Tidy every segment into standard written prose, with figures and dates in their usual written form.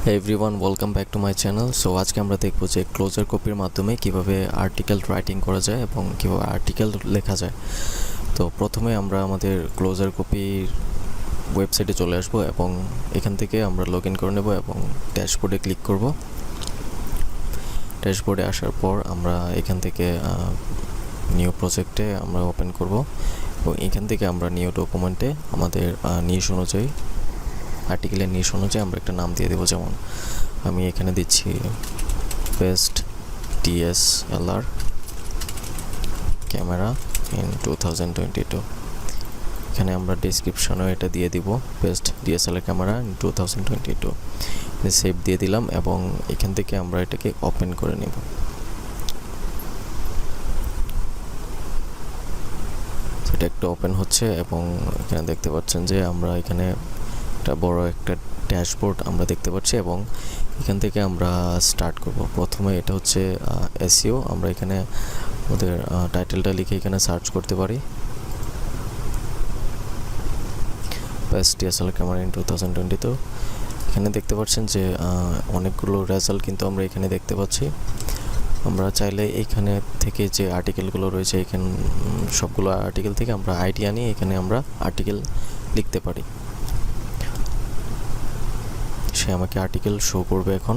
Hey everyone, welcome back to my channel. So আজকে আমরা দেখব যে ক্লোজার কপির মাধ্যমে কিভাবে আর্টিকেল রাইটিং করা যায় এবং কিভাবে আর্টিকেল লেখা যায়। তো প্রথমে আমরা আমাদের ক্লোজার কপির ওয়েবসাইটে চলে আসব এবং এখান থেকে আমরা লগইন করে নেব এবং ড্যাশবোর্ডে ক্লিক করব। ড্যাশবোর্ডে আসার পর আমরা এখান থেকে নিউ প্রজেক্টে আমরা ওপেন করব এবং এখান থেকে আমরা নিউ ডকুমেন্টে আমাদের নিশ অনুযায়ী আর্টিকেলের নিশ অনুযায়ী আমরা একটা নাম দিয়ে দেবো। যেমন আমি এখানে দিচ্ছি বেস্ট DSLR ক্যামেরা ইন 2022। এখানে আমরা ডেসক্রিপশনেও এটা দিয়ে দিব, best DSLR camera in 2022। Save দিয়ে দিলাম এবং এখান থেকে আমরা এটাকে ওপেন করে নেব। এটা একটা ওপেন হচ্ছে এবং এখানে দেখতে পাচ্ছেন যে আমরা এখানে একটা বড় একটা ড্যাশবোর্ড আমরা দেখতে পাচ্ছি এবং এখান থেকে আমরা স্টার্ট করব। প্রথমে এটা হচ্ছে SEO। আমরা এখানে আমাদের টাইটেলটা লিখে এখানে সার্চ করতে পারি, বেস্ট DSLR ক্যামেরা ইন 2022। এখানে দেখতে পাচ্ছেন যে অনেকগুলো রেজাল্ট কিন্তু আমরা এখানে দেখতে পাচ্ছি। আমরা চাইলে এইখানে থেকে যে আর্টিকেলগুলো রয়েছে এখানে সবগুলো আর্টিকেল থেকে আমরা আইডিয়া নিয়ে এখানে আমরা আর্টিকেল লিখতে পারি। সে আমাকে আর্টিকেল শো করবে। এখন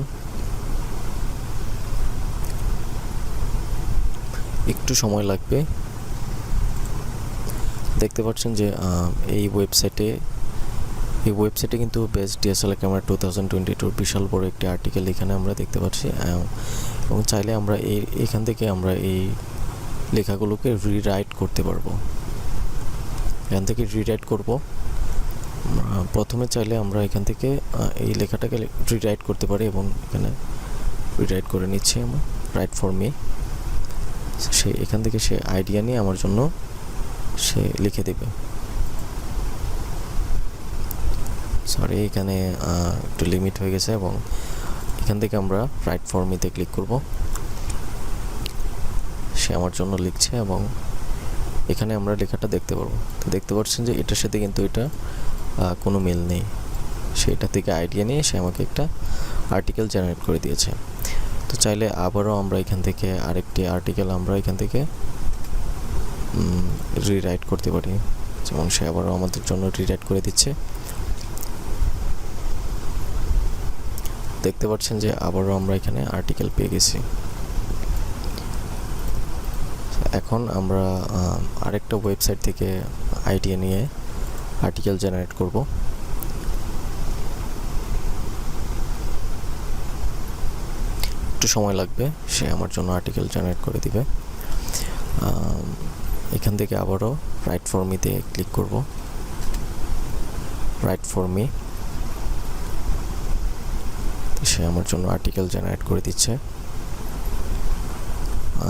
একটু সময় লাগবে। দেখতে পাচ্ছেন যে এই ওয়েবসাইটে কিন্তু বেস্ট DSLR ক্যামেরা 2022 বিশাল বড় একটি আর্টিকেল এখানে আমরা দেখতে পাচ্ছি এবং চাইলে আমরা এখান থেকে আমরা এই লেখাগুলোকে রিরাইট করতে পারবো। এখান থেকে রিরাইট করব। প্রথমে চাইলে আমরা এখান থেকে এই লেখাটাকে রিরাইট করতে পারি এবং এখানে রিরাইট করে নিচ্ছি আমরা, রাইট ফর মি। সে এখান থেকে সে আইডিয়া নিয়ে আমার জন্য সে লিখে দেবে। সরি, এখানে একটু লিমিট হয়ে গেছে এবং এখান থেকে আমরা রাইট ফর মিতে ক্লিক করব। সে আমার জন্য লিখছে এবং এখানে আমরা লেখাটা দেখতে পারবো। তো দেখতে পাচ্ছেন যে এটার সাথে কিন্তু এটা কোনো মিল নেই। সেটা থেকে আইডিয়া নিয়ে সে আমাকে একটা আর্টিকেল জেনারেট করে দিয়েছে। তো চাইলে আবারও আমরা এখান থেকে আরেকটি আর্টিকেল আমরা এখান থেকে রিরাইট করতে পারি। যেমন সে আবারও আমাদের জন্য রিরাইট করে দিচ্ছে। দেখতে পাচ্ছেন যে আবারও আমরা এখানে আর্টিকেল পেয়ে গেছি। এখন আমরা আরেকটা ওয়েবসাইট থেকে আইডিয়া নিয়ে আর্টিকেল জেনারেট করব। একটু সময় লাগবে, সে আমার জন্য আর্টিকেল জেনারেট করে দিবে। এখান থেকে আবারও রাইট ফর মিতে ক্লিক করব। রাইট ফর মি, সে আমার জন্য আর্টিকেল জেনারেট করে দিচ্ছে।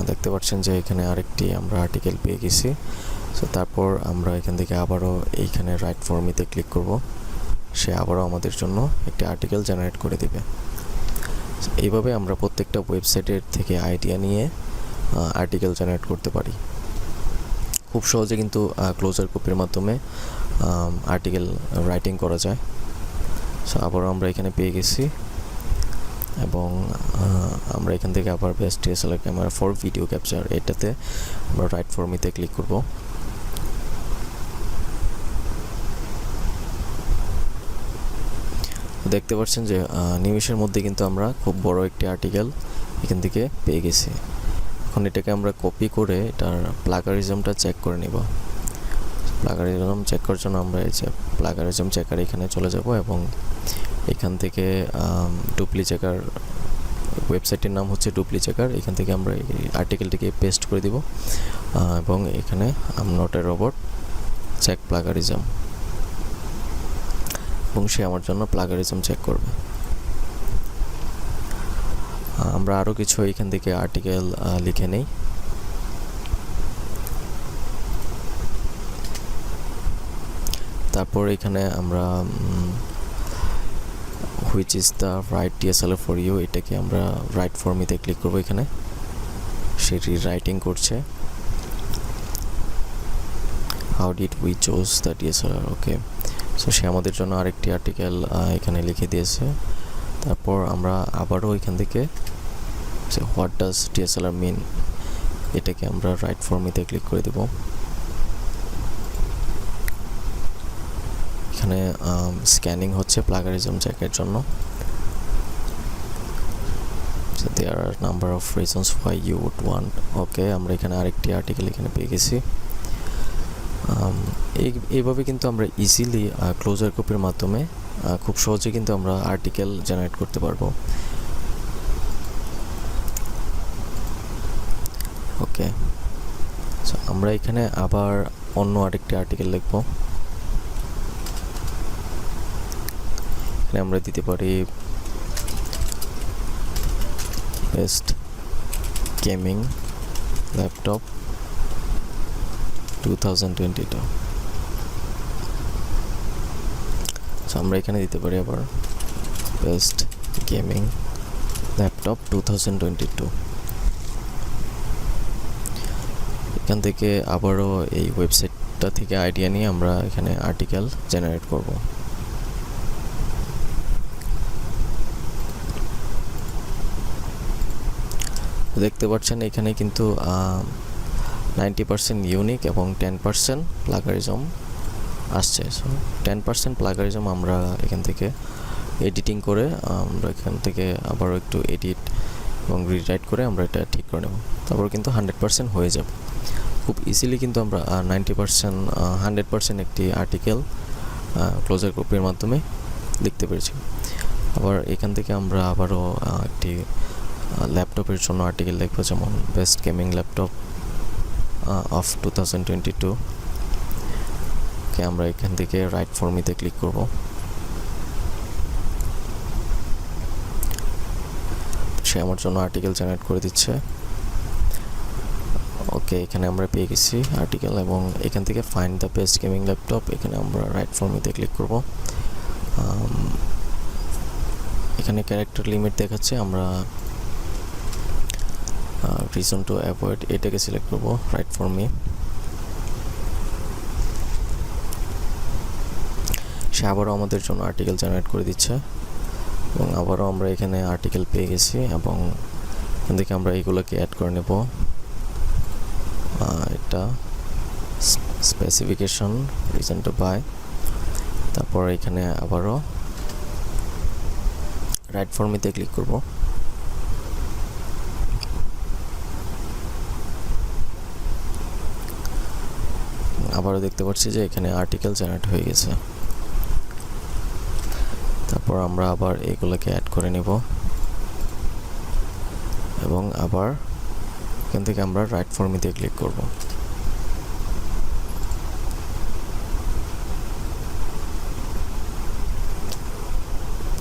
দেখতে পাচ্ছেন যে এখানে আরেকটি আমরা আর্টিকেল পেয়ে গেছি। সো তারপর আমরা এখান থেকে আবারও এইখানে রাইট ফর মিতে ক্লিক করব। সে আবারও আমাদের জন্য একটি আর্টিকেল জেনারেট করে দেবে। এইভাবে আমরা প্রত্যেকটা ওয়েবসাইটের থেকে আইডিয়া নিয়ে আর্টিকেল জেনারেট করতে পারি। খুব সহজে কিন্তু ক্লোজার কপির মাধ্যমে আর্টিকেল রাইটিং করা যায়। সো আবারও আমরা এখানে পেয়ে গেছি এবং আমরা এখান থেকে আবার best DSLR camera for video capture এটাতে আমরা রাইট ফর মিতে ক্লিক করব। দেখতে পাচ্ছেন যে নিমেষের মধ্যে কিন্তু আমরা খুব বড় একটি আর্টিকেল এখান থেকে পেয়ে গেছি। এখন এটাকে আমরা কপি করে এটার প্লাগারিজমটা চেক করে নিব। প্লাগারিজম চেক করার জন্য আমরা এই যে প্লাগারিজম চেকার এখানে চলে যাব এবং এখান থেকে ডুপ্লিচেকার ওয়েবসাইটের নাম হচ্ছে ডুপ্লিচেকার। এখান থেকে আমরা এই আর্টিকেলটিকে পেস্ট করে দিব এবং এখানে I am not a robot check plagiarism এবং সে আমার জন্য প্লাগারিজম চেক করবে। আমরা আরও কিছু এখান থেকে আর্টিকেল লিখে নেই। তারপর এখানে আমরা which is the right DSLR for you এটাকে আমরা রাইট ফর মিতে ক্লিক করবো। এখানে সে রিরাইটিং করছে। How did we choose the DSLR, okay. So সে আমাদের জন্য আরেকটি আর্টিকেল এখানে লিখে দিয়েছে। তো তারপর আমরা আবারও এখান থেকে হোয়াট ডাজ ডিএসএলআর মিন এটাকে আমরা রাইট ফর মিতে ক্লিক করে দেব। এখানে স্ক্যানিং হচ্ছে প্লাগারিজম চেকের জন্য। So there are number of reasons why you would want. Okay, আমরা এখানে আরেকটি আর্টিকেল এখানে পেয়ে গেছি। এইভাবে কিন্তু আমরা ইজিলি ক্লোজার কপির মাধ্যমে খুব সহজে কিন্তু আমরা আর্টিকেল জেনারেট করতে পারবো। ওকে, সো আমরা এখানে আবার অন্য আরেকটি আর্টিকেল লিখব। এখানে আমরা দিতে পারি বেস্ট গেমিং ল্যাপটপ 2022। সো আমরা এখানে দিতে পারি আবার বেস্ট গেমিং ল্যাপটপ 2022। এখান থেকে আবারও এই ওয়েবসাইটটা থেকে আইডিয়া নিয়ে আমরা এখানে আর্টিকেল জেনারেট করব। দেখতে পাচ্ছেন এখানে কিন্তু 90% ইউনিক এবং 10% প্লাগারিজম আসছে। সো 10% প্লাগারিজম আমরা এখান থেকে এডিটিং করে আমরা এখান থেকে আবারও একটু এডিট এবং রিরাইট করে আমরা এটা ঠিক করে নেব। তারপর কিন্তু 100% হয়ে যাবে। খুব ইজিলি কিন্তু আমরা 90% 100% একটি আর্টিকেল ক্লোজার কপির মাধ্যমে লিখতে পেরেছি। আবার এখান থেকে আমরা আবারও একটি ল্যাপটপের জন্য আর্টিকেল লিখবো, যেমন বেস্ট গেমিং ল্যাপটপ অফ 2022 কে আমরা এখান থেকে রাইট ফর মিতে ক্লিক করব। সে আমার জন্য আর্টিকেল জেনারেট করে দিচ্ছে। ওকে, এখানে আমরা পেয়ে গেছি আর্টিকেল এবং এখান থেকে find the best gaming laptop, এখানে আমরা রাইট ফর মিতে ক্লিক করব। এখানে ক্যারেক্টার লিমিট দেখাচ্ছে, আমরা রিজন টু অ্যাভয়েড এটাকে সিলেক্ট করব, রাইট ফর মি। সে আবারও আমাদের জন্য আর্টিকেল জেনারেট করে দিচ্ছে এবং আবারও আমরা এখানে আর্টিকেল পেয়ে গেছি এবং এখান থেকে আমরা এইগুলোকে অ্যাড করে নেব। এটা স্পেসিফিকেশন, রিজন টু বাই, তারপর এখানে আবারও রাইট ফর মিতে ক্লিক করব। আবারও দেখতে পাচ্ছি যে এখানে আর্টিকেল জেনারেট হয়ে গেছে। তারপর আমরা আবার এগুলোকে অ্যাড করে নেব এবং আবার এখান থেকে আমরা রাইট ফর মিতে ক্লিক করব।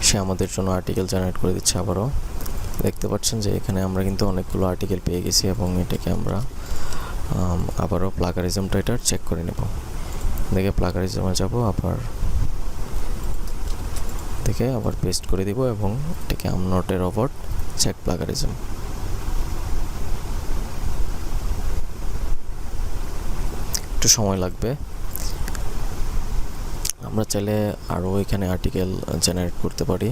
সে আমাদের জন্য আর্টিকেল জেনারেট করে দিচ্ছে। আবারও দেখতে পাচ্ছেন যে এখানে আমরা কিন্তু অনেকগুলো আর্টিকেল পেয়ে গেছি এবং এটাকে আমরা আবারও প্লাগারিজমটা এটা চেক করে নেব। দেখে প্লাগারিজমে যাব, আবার দেখে আবার পেস্ট করে দিব এবং এটাকে I'm not a robot check plagiarism. একটু সময় লাগবে। আমরা চাইলে আরও এখানে আর্টিকেল জেনারেট করতে পারি।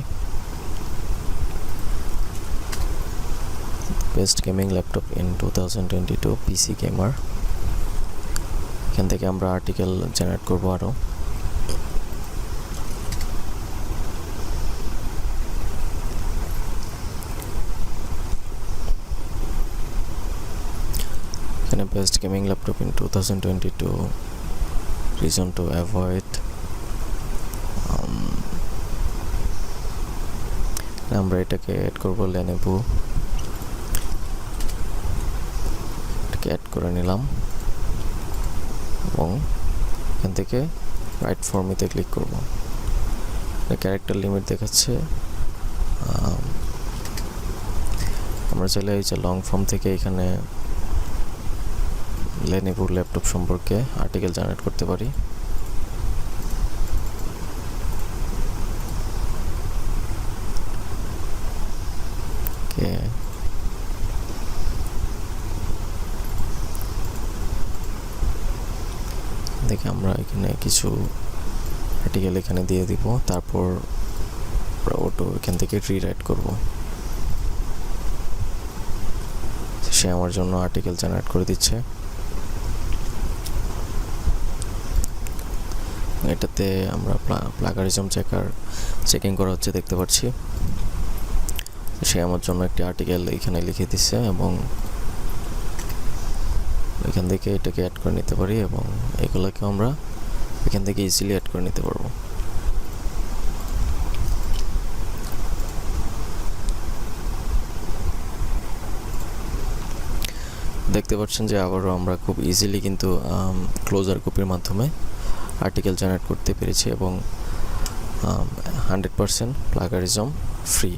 Best gaming laptop in 2022 PC gamer, এখান থেকে আমরা আর্টিকেল জেনারেট করবো আরও। এখানে best gaming laptop in 2022 reason to avoid, আমরা এটাকে অ্যাড করবো লেনোভো, এটাকে অ্যাড করে নিলাম এবং এখান থেকে রাইট ফর মিতে ক্লিক করব। ক্যারেক্টার লিমিট দেখাচ্ছে, আমরা চাইলে এই যে লং ফর্ম থেকে এখানে লেনোভোর ল্যাপটপ সম্পর্কে আর্টিকেল জেনারেট করতে পারি। দেখে আমরা এখানে কিছু আর্টিকেল এখানে দিয়ে দিব। তারপর অটো এখান থেকে রিরাইট করব। সে আমার জন্য আর্টিকেল জেনারেট করে দিচ্ছে। এটাতে আমরা প্লাগারিজম চেকিং করা হচ্ছে দেখতে পাচ্ছি। সে আমার জন্য একটি আর্টিকেল এখানে লিখে দিচ্ছে এবং এখান থেকে এটাকে অ্যাড করে নিতে পারি এবং এগুলোকে আমরা এখান থেকে ইজিলি অ্যাড করে নিতে পারবো। দেখতে পাচ্ছেন যে আবারও আমরা খুব ইজিলি কিন্তু ক্লোজার কপির মাধ্যমে আর্টিকেল জেনারেট করতে পেরেছি এবং 100% প্লাগারিজম ফ্রি।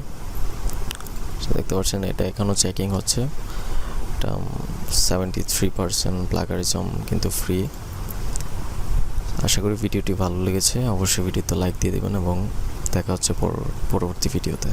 দেখতে পাচ্ছেন এটা এখনও চেকিং হচ্ছে। এটা 73% প্লাগারিজম কিন্তু ফ্রি। আশা করি ভিডিওটি ভালো লেগেছে। অবশ্যই ভিডিওতে লাইক দিয়ে দেবেন এবং দেখা হচ্ছে পরবর্তী ভিডিওতে।